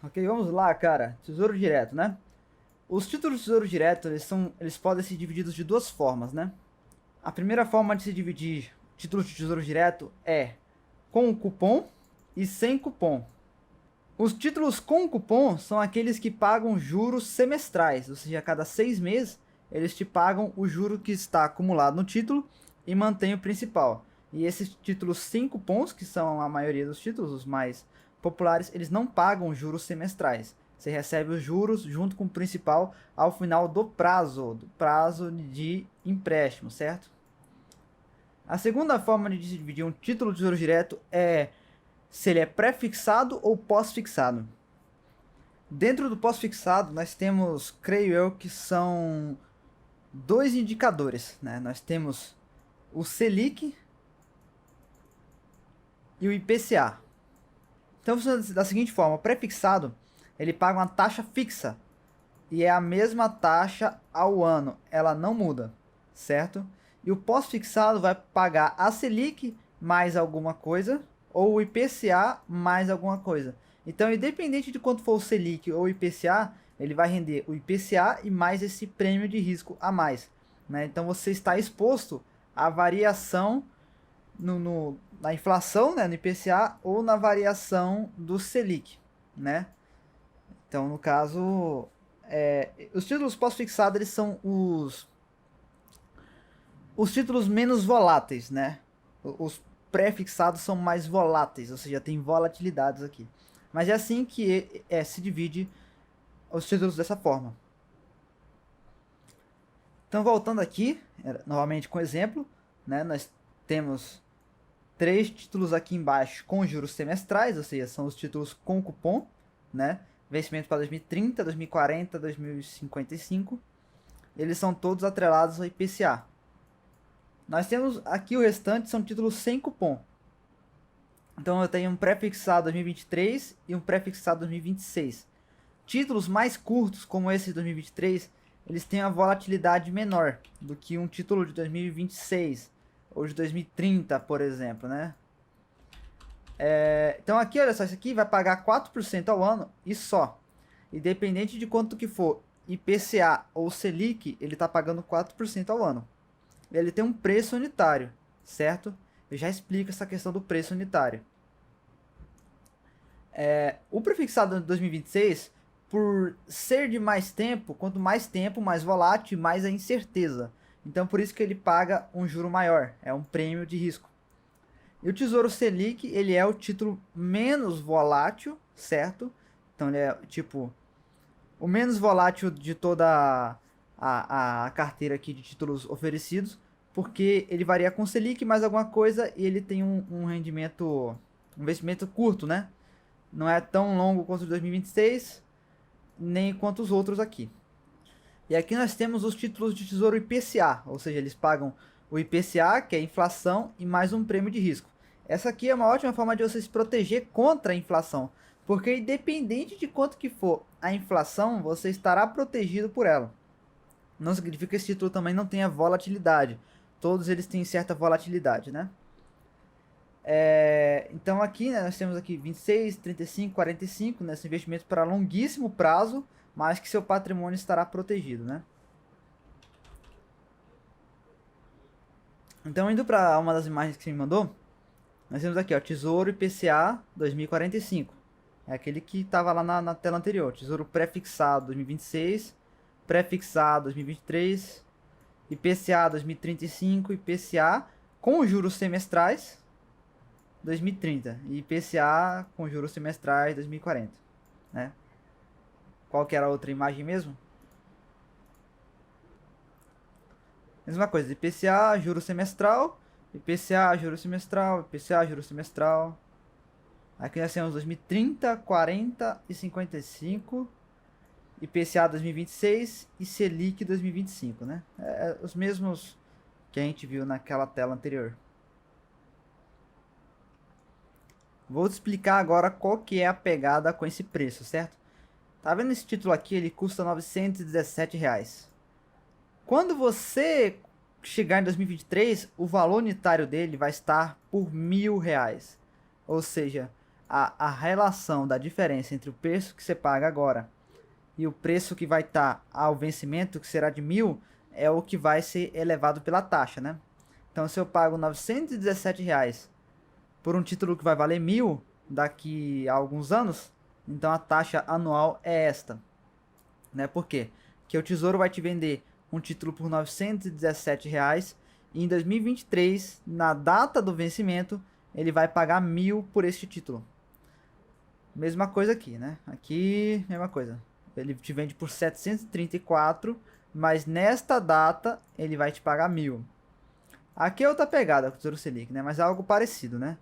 Ok, vamos lá, cara. Tesouro direto, né? Os títulos de tesouro direto, eles podem ser divididos de duas formas, né? A primeira forma de se dividir títulos de tesouro direto é com cupom e sem cupom. Os títulos com cupom são aqueles que pagam juros semestrais, ou seja, a cada 6 meses eles te pagam o juro que está acumulado no título e mantém o principal. E esses títulos sem cupons, que são a maioria dos títulos, os mais populares, eles não pagam juros semestrais. Você recebe os juros junto com o principal ao final do prazo de empréstimo, certo? A segunda forma de dividir um título de tesouro direto é se ele é pré-fixado ou pós-fixado. Dentro do pós-fixado, nós temos, creio eu, que são dois indicadores, né? Nós temos o Selic e o IPCA. Então funciona da seguinte forma: o pré-fixado ele paga uma taxa fixa e é a mesma taxa ao ano, ela não muda, certo? E o pós-fixado vai pagar a Selic mais alguma coisa ou o IPCA mais alguma coisa. Então, independente de quanto for o Selic ou o IPCA, ele vai render o IPCA e mais esse prêmio de risco a mais, né? Então, você está exposto à variação na inflação, né, no IPCA, ou na variação do Selic, né? Então, no caso, os títulos pós-fixados eles são os títulos menos voláteis, né? Os pré-fixados são mais voláteis, ou seja, tem volatilidades aqui. Mas é assim que se divide os títulos dessa forma. Então, voltando aqui, novamente com exemplo, né? Nós temos 3 títulos aqui embaixo com juros semestrais, ou seja, são os títulos com cupom, né? Vencimento para 2030, 2040, 2055. Eles são todos atrelados ao IPCA. Nós temos aqui o restante, são títulos sem cupom. Então eu tenho um pré-fixado 2023 e um pré-fixado 2026. Títulos mais curtos, como esse de 2023, eles têm uma volatilidade menor do que um título de 2026 ou de 2030, por exemplo, né? Então aqui, olha só, isso aqui vai pagar 4% ao ano e só. Independente de quanto que for IPCA ou Selic, ele está pagando 4% ao ano. Ele tem um preço unitário, certo? Eu já explico essa questão do preço unitário. O prefixado de 2026, por ser de mais tempo, quanto mais tempo, mais volátil, mais a incerteza. Então por isso que ele paga um juro maior, é um prêmio de risco. E o Tesouro Selic, ele é o título menos volátil, certo? Então ele é tipo o menos volátil de toda a carteira aqui de títulos oferecidos, porque ele varia com Selic mais alguma coisa e ele tem um rendimento, um investimento curto, né? Não é tão longo quanto o de 2026, nem quanto os outros aqui. E aqui nós temos os títulos de tesouro IPCA, ou seja, eles pagam o IPCA, que é a inflação, e mais um prêmio de risco. Essa aqui é uma ótima forma de você se proteger contra a inflação, porque independente de quanto que for a inflação, você estará protegido por ela. Não significa que esse título também não tenha volatilidade. Todos eles têm certa volatilidade, né? Então aqui, né, nós temos aqui 26, 35, 45, nesse investimento para longuíssimo prazo, mas que seu patrimônio estará protegido, né? Então, indo para uma das imagens que você me mandou, nós temos aqui, ó, Tesouro IPCA 2045. É aquele que estava lá na tela anterior. Tesouro pré-fixado 2026, pré-fixado 2023, IPCA 2035, IPCA com juros semestrais 2030 e IPCA com juros semestrais 2040, né? Qual que era a outra imagem mesmo? Mesma coisa, IPCA, juro semestral, IPCA, juro semestral, IPCA, juro semestral. Aqui nós temos 2030, 40 e 55, IPCA 2026 e Selic 2025, né? Os mesmos que a gente viu naquela tela anterior. Vou te explicar agora qual que é a pegada com esse preço, certo? Tá vendo esse título aqui? Ele custa R$ 917 reais. Quando você chegar em 2023, o valor unitário dele vai estar por R$ 1.000. Ou seja, a relação da diferença entre o preço que você paga agora e o preço que vai estar ao vencimento, que será de 1.000, é o que vai ser elevado pela taxa, né? Então, se eu pago R$ 917 por um título que vai valer 1.000 daqui a alguns anos, então a taxa anual é esta, né? Por quê? Porque o Tesouro vai te vender um título por R$ 917 e em 2023, na data do vencimento, ele vai pagar 1.000 por este título. Mesma coisa aqui, né? Aqui, mesma coisa. Ele te vende por 734, mas nesta data ele vai te pagar 1.000. Aqui é outra pegada com o Tesouro Selic, né? Mas é algo parecido, né?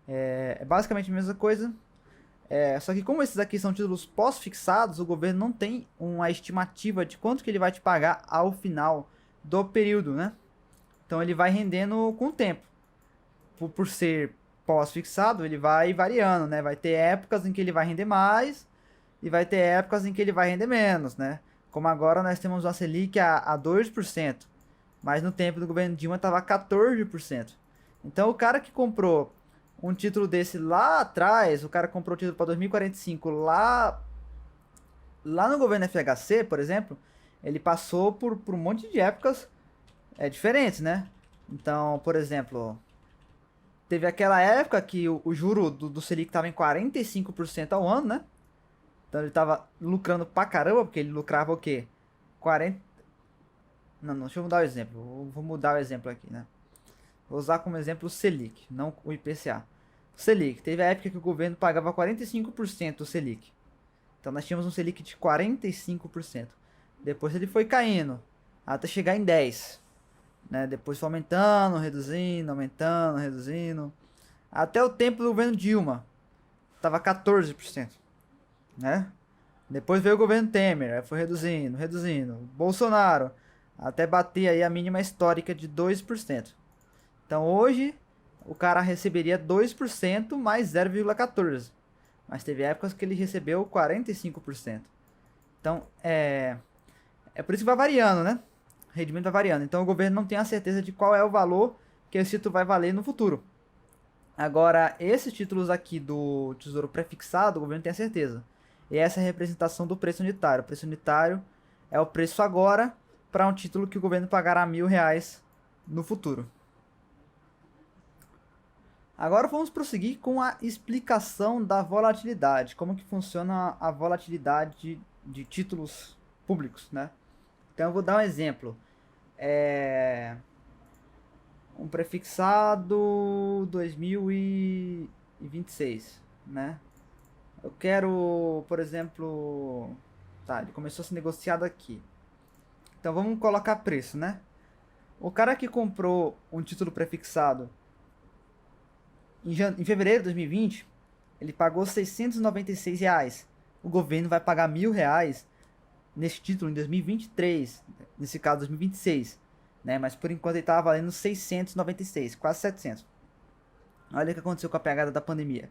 É basicamente a mesma coisa. Só que como esses aqui são títulos pós-fixados, o governo não tem uma estimativa de quanto que ele vai te pagar ao final do período, né? Então ele vai rendendo com o tempo. Por ser pós-fixado, ele vai variando, né? Vai ter épocas em que ele vai render mais e vai ter épocas em que ele vai render menos, né? Como agora nós temos uma Selic a 2%, mas no tempo do governo Dilma estava 14%. Então o cara que comprou um título desse lá atrás, o cara comprou o título para 2045 lá no governo FHC, por exemplo, ele passou por um monte de épocas diferentes, né? Então, por exemplo, teve aquela época que o juro do Selic estava em 45% ao ano, né? Então ele estava lucrando pra caramba, porque ele lucrava o quê? 40. Não, deixa eu mudar o exemplo. Vou mudar o exemplo aqui, né? Vou usar como exemplo o Selic, não o IPCA. O Selic, teve a época que o governo pagava 45% do Selic. Então nós tínhamos um Selic de 45%. Depois ele foi caindo até chegar em 10%. Né? Depois foi aumentando, reduzindo, aumentando, reduzindo. Até o tempo do governo Dilma. Tava 14%. Né? Depois veio o governo Temer, aí foi reduzindo, reduzindo. Bolsonaro, até bater aí a mínima histórica de 2%. Então hoje o cara receberia 2% mais 0,14%. Mas teve épocas que ele recebeu 45%. Então é por isso que vai variando, né? O rendimento vai variando. Então o governo não tem a certeza de qual é o valor que esse título vai valer no futuro. Agora, esses títulos aqui do Tesouro Prefixado, o governo tem a certeza. E essa é a representação do preço unitário. O preço unitário é o preço agora para um título que o governo pagará R$ 1.000 no futuro. Agora vamos prosseguir com a explicação da volatilidade. Como que funciona a volatilidade de títulos públicos, né? Então eu vou dar um exemplo. Um prefixado 2026, né? Eu quero, por exemplo, tá, ele começou a ser negociado aqui. Então vamos colocar preço, né? O cara que comprou um título prefixado em fevereiro de 2020, ele pagou R$ 696. O governo vai pagar R$ 1.000 nesse título em 2023, nesse caso 2026, né? Mas por enquanto ele estava valendo 696, quase 700. Olha o que aconteceu com a pegada da pandemia.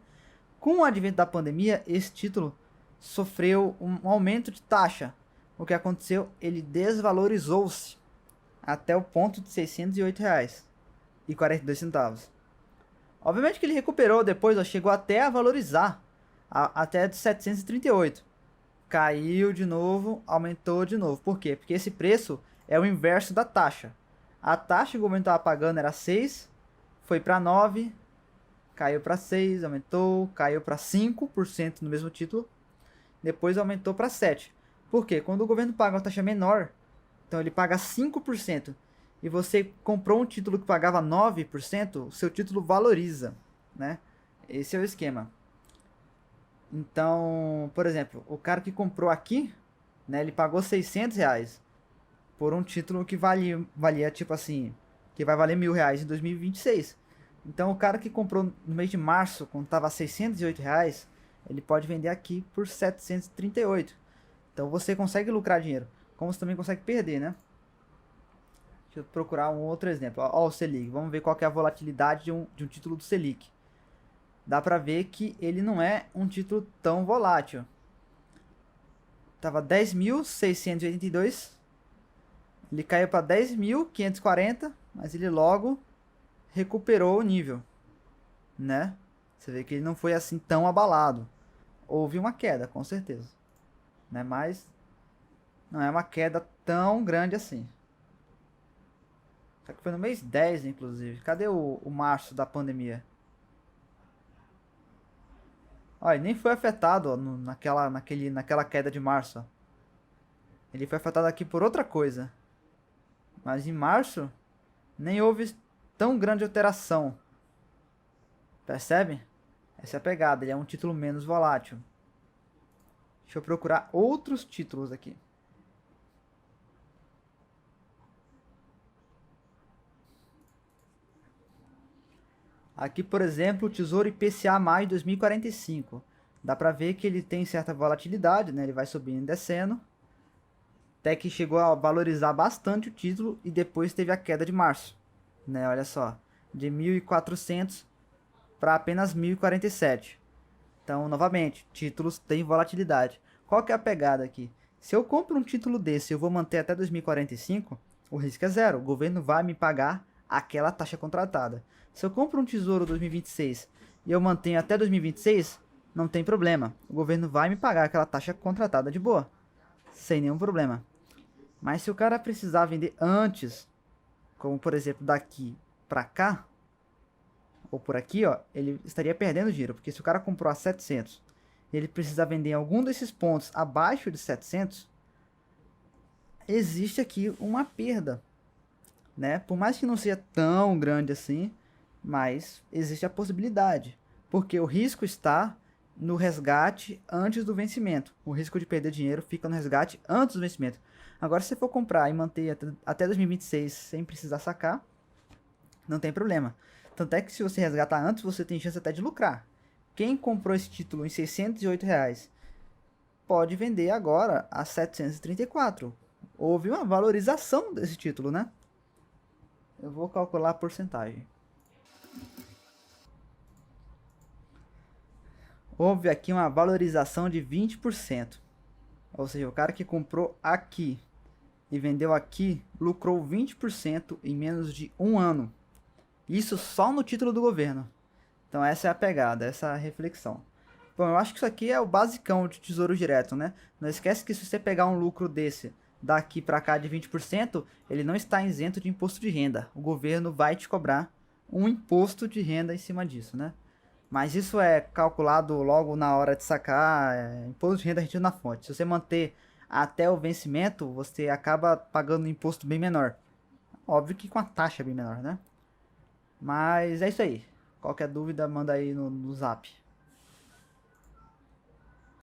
Com o advento da pandemia, esse título sofreu um aumento de taxa. O que aconteceu? Ele desvalorizou-se até o ponto de R$ 608,42. Obviamente que ele recuperou depois, chegou até a valorizar, até de 738. Caiu de novo, aumentou de novo. Por quê? Porque esse preço é o inverso da taxa. A taxa que o governo estava pagando era 6, foi para 9, caiu para 6, aumentou, caiu para 5% no mesmo título, depois aumentou para 7. Por quê? Quando o governo paga uma taxa menor, então ele paga 5%, e você comprou um título que pagava 9%, o seu título valoriza, né? Esse é o esquema. Então, por exemplo, o cara que comprou aqui, né, ele pagou R$ 600 por um título que valia tipo assim, que vai valer R$ 1.000 em 2026. Então, o cara que comprou no mês de março, quando estava R$ 608, ele pode vender aqui por 738. Então, você consegue lucrar dinheiro, como você também consegue perder, né? Deixa eu procurar um outro exemplo. Ó, o Selic. Vamos ver qual que é a volatilidade de um título do Selic. Dá pra ver que ele não é um título tão volátil. Tava 10.682. Ele caiu para 10.540, mas ele logo recuperou o nível, né? Você vê que ele não foi assim tão abalado. Houve uma queda, com certeza, né? Mas não é uma queda tão grande assim. Só que foi no mês 10, inclusive. Cadê o março da pandemia? Olha, nem foi afetado ó, naquela queda de março. Ó. Ele foi afetado aqui por outra coisa. Mas em março, nem houve tão grande alteração. Percebe? Essa é a pegada, ele é um título menos volátil. Deixa eu procurar outros títulos aqui. Aqui, por exemplo, o Tesouro IPCA mais 2045. Dá pra ver que ele tem certa volatilidade, né? Ele vai subindo e descendo. Até que chegou a valorizar bastante o título e depois teve a queda de março. Né? Olha só, de 1.400 para apenas 1.047. Então, novamente, títulos têm volatilidade. Qual que é a pegada aqui? Se eu compro um título desse e eu vou manter até 2045, o risco é zero. O governo vai me pagar aquela taxa contratada. Se eu compro um Tesouro 2026 e eu mantenho até 2026, não tem problema. O governo vai me pagar aquela taxa contratada de boa, sem nenhum problema. Mas se o cara precisar vender antes, como por exemplo daqui para cá, ou por aqui, ó, ele estaria perdendo dinheiro, porque se o cara comprou a 700 e ele precisa vender em algum desses pontos abaixo de 700, existe aqui uma perda, né? Por mais que não seja tão grande assim, mas existe a possibilidade, porque o risco está no resgate antes do vencimento. O risco de perder dinheiro fica no resgate antes do vencimento. Agora, se você for comprar e manter até 2026 sem precisar sacar, não tem problema. Tanto é que se você resgatar antes, você tem chance até de lucrar. Quem comprou esse título em R$ 608 pode vender agora a 734. Houve uma valorização desse título, né? Eu vou calcular a porcentagem. Houve aqui uma valorização de 20%. Ou seja, o cara que comprou aqui e vendeu aqui lucrou 20% em menos de um ano. Isso só no título do governo. Então essa é a pegada, essa é a reflexão. Bom, eu acho que isso aqui é o basicão de tesouro direto, né? Não esquece que se você pegar um lucro desse daqui para cá de 20%, ele não está isento de imposto de renda. O governo vai te cobrar um imposto de renda em cima disso, né? Mas isso é calculado logo na hora de sacar, imposto de renda retido na fonte. Se você manter até o vencimento, você acaba pagando um imposto bem menor. Óbvio que com a taxa bem menor, né? Mas é isso aí. Qualquer dúvida, manda aí no zap.